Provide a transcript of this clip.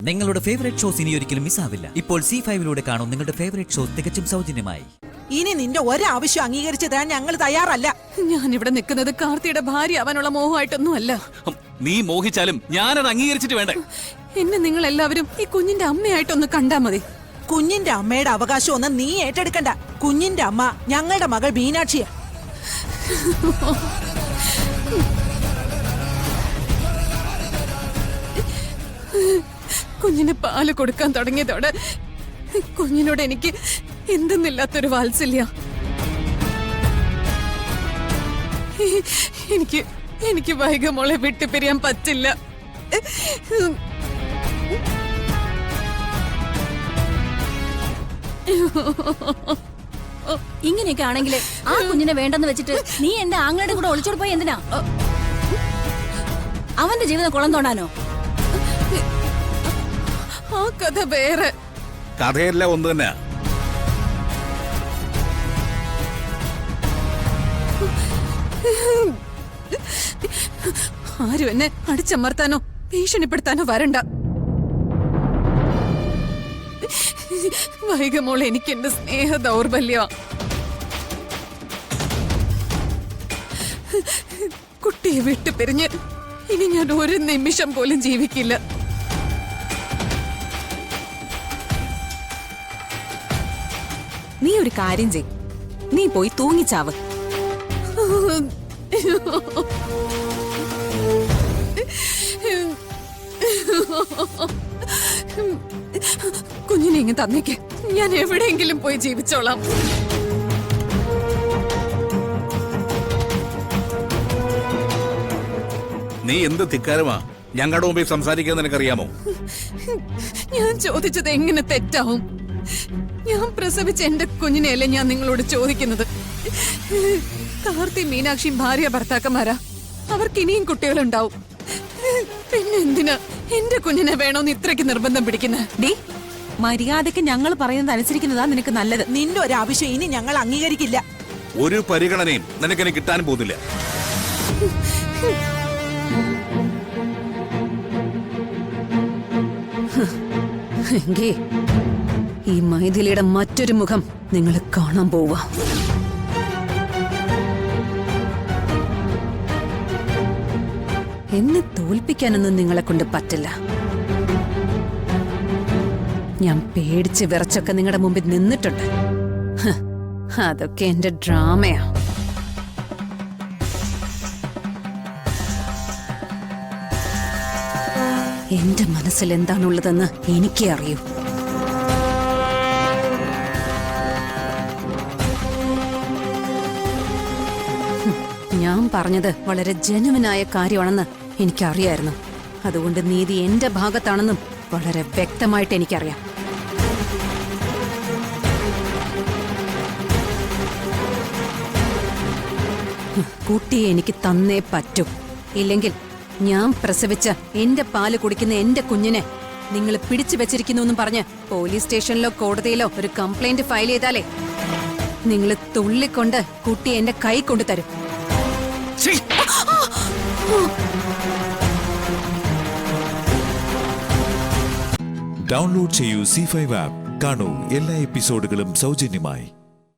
നിങ്ങളുടെ favourite shows ഇനി ഒരിക്കലും മിസ്സാവില്ല. ഇപ്പോൾ C5 കാണും നിങ്ങളുടെ ഫേവറേറ്റ് ഷോസ് തികച്ചും സൗജന്യമായി. ഇനി നിന്റെ ഒരാവശ്യം അംഗീകരിച്ചു തരാൻ ഞങ്ങൾ തയ്യാറല്ല. ഞാൻ ഇവിടെ നിൽക്കുന്നത് കാർത്തിയുടെ ഭാര്യ ആവാനുള്ള മോഹമായിട്ടൊന്നും അല്ല. നീ മോഹിച്ചാലും ഞാനത് അംഗീകരിച്ചിട്ട് വേണ്ടേ? എന്നെ നിങ്ങൾ എല്ലാവരും ഈ കുഞ്ഞിന്റെ അമ്മയായിട്ടൊന്ന് കണ്ടാ മതി. കുഞ്ഞിന്റെ അമ്മയുടെ അവകാശം ഒന്നും നീ ഏറ്റെടുക്കണ്ട. കുഞ്ഞിന്റെ അമ്മ ഞങ്ങളുടെ മകൾ മീനാക്ഷിയാ. കുഞ്ഞിന് പാല് കൊടുക്കാൻ തുടങ്ങിയതോടെ കുഞ്ഞിനോട് എനിക്ക് എന്തെന്നില്ലാത്തൊരു വാത്സല്യ. എനിക്ക് വൈക മോളെ വിട്ടുപിരിയാൻ പറ്റില്ല. ഇങ്ങനെയൊക്കെ ആണെങ്കിൽ ആ കുഞ്ഞിനെ വേണ്ടെന്ന് വെച്ചിട്ട് നീ എന്റെ ആങ്ങളുടെ കൂടെ ഒളിച്ചോട് പോയി എന്തിനാ? അവന്റെ ജീവിതം കുളം തോണ്ടാനോ? ആ കഥ വേറെ. കഥയല്ല ഒന്ന് തന്നെ. ആരും എന്നെ അടിച്ചമർത്താനോ ഭീഷണിപ്പെടുത്താനോ വരണ്ട. വൈകമോൾ എനിക്ക് എന്റെ സ്നേഹ ദൗർബല്യ. കുട്ടിയെ വിട്ടു പിരിഞ്ഞ് ഇനി ഞാൻ ഒരു നിമിഷം പോലും ജീവിക്കില്ല. നീ ഒരു കാര്യം ചെയ്, നീ പോയി തൂങ്ങിച്ചാവ്. കുഞ്ഞിനെ ഇങ്ങ് തന്നേക്ക്, ഞാൻ എവിടെയെങ്കിലും പോയി ജീവിച്ചോളാം. നീ എന്ത് ധിക്കാരമാ ഞങ്ങളുടെ മുമ്പിൽ സംസാരിക്കാൻ നിനക്കറിയാമോ? ഞാൻ ചോദിച്ചത് എങ്ങനെ തെറ്റാവും? ഞാൻ പ്രസവിച്ച എന്റെ കുഞ്ഞിനെയല്ലേ ഞാൻ നിങ്ങളോട് ചോദിക്കുന്നത്. കാർത്തി മീനാക്ഷിയും ഭാര്യ ഭർത്താക്കന്മാരാ. അവർക്ക് ഇനിയും കുട്ടികളുണ്ടാവും. പിന്നെ എന്തിനാ എന്റെ കുഞ്ഞിനെ വേണോന്ന് ഇത്രയ്ക്ക് നിർബന്ധം പിടിക്കുന്നത്? മര്യാദക്ക് ഞങ്ങൾ പറയുന്നത് അനുസരിക്കുന്നതാ നിനക്ക് നല്ലത്. നിന്റെ ഒരാവശ്യം ഇനി ഞങ്ങൾ അംഗീകരിക്കില്ല. ഒരു പരിഗണനയും നിനക്കെന്നെ കിട്ടാൻ പോകുന്നില്ല. എങ്കി ഈ മൈഥിലിയുടെ മറ്റൊരു മുഖം നിങ്ങൾ കാണാൻ പോവാ. എന്നെ തോൽപ്പിക്കാനൊന്നും നിങ്ങളെ കൊണ്ട് പറ്റില്ല. ഞാൻ പേടിച്ച് വിറച്ചൊക്കെ നിങ്ങളുടെ മുമ്പിൽ നിന്നിട്ടുണ്ട്. അതൊക്കെ എന്റെ ഡ്രാമയാ. എന്റെ മനസ്സിൽ എന്താണുള്ളതെന്ന് എനിക്കേ അറിയൂ. ഞാൻ പറഞ്ഞത് വളരെ ജനുവിനായ കാര്യമാണെന്ന് എനിക്കറിയായിരുന്നു. അതുകൊണ്ട് നീതി എന്റെ ഭാഗത്താണെന്നും വളരെ വ്യക്തമായിട്ട് എനിക്കറിയാം. കുട്ടിയെ എനിക്ക് തന്നേ പറ്റൂ. ഇല്ലെങ്കിൽ ഞാൻ പ്രസവിച്ച എന്റെ പാല് കുടിക്കുന്ന എന്റെ കുഞ്ഞിനെ നിങ്ങൾ പിടിച്ചു വെച്ചിരിക്കുന്നു എന്നും പറഞ്ഞ് പോലീസ് സ്റ്റേഷനിലോ കോടതിയിലോ ഒരു കംപ്ലൈന്റ് ഫയൽ ചെയ്താലേ നിങ്ങൾ തുള്ളിക്കൊണ്ട് കുട്ടിയെ എന്റെ കൈ കൊണ്ടു തരും. ഡൗൺലോഡ് ചെയ്യൂ C5 ആപ്പ്. കാണൂ എല്ലാ എപ്പിസോഡുകളും സൗജന്യമായി.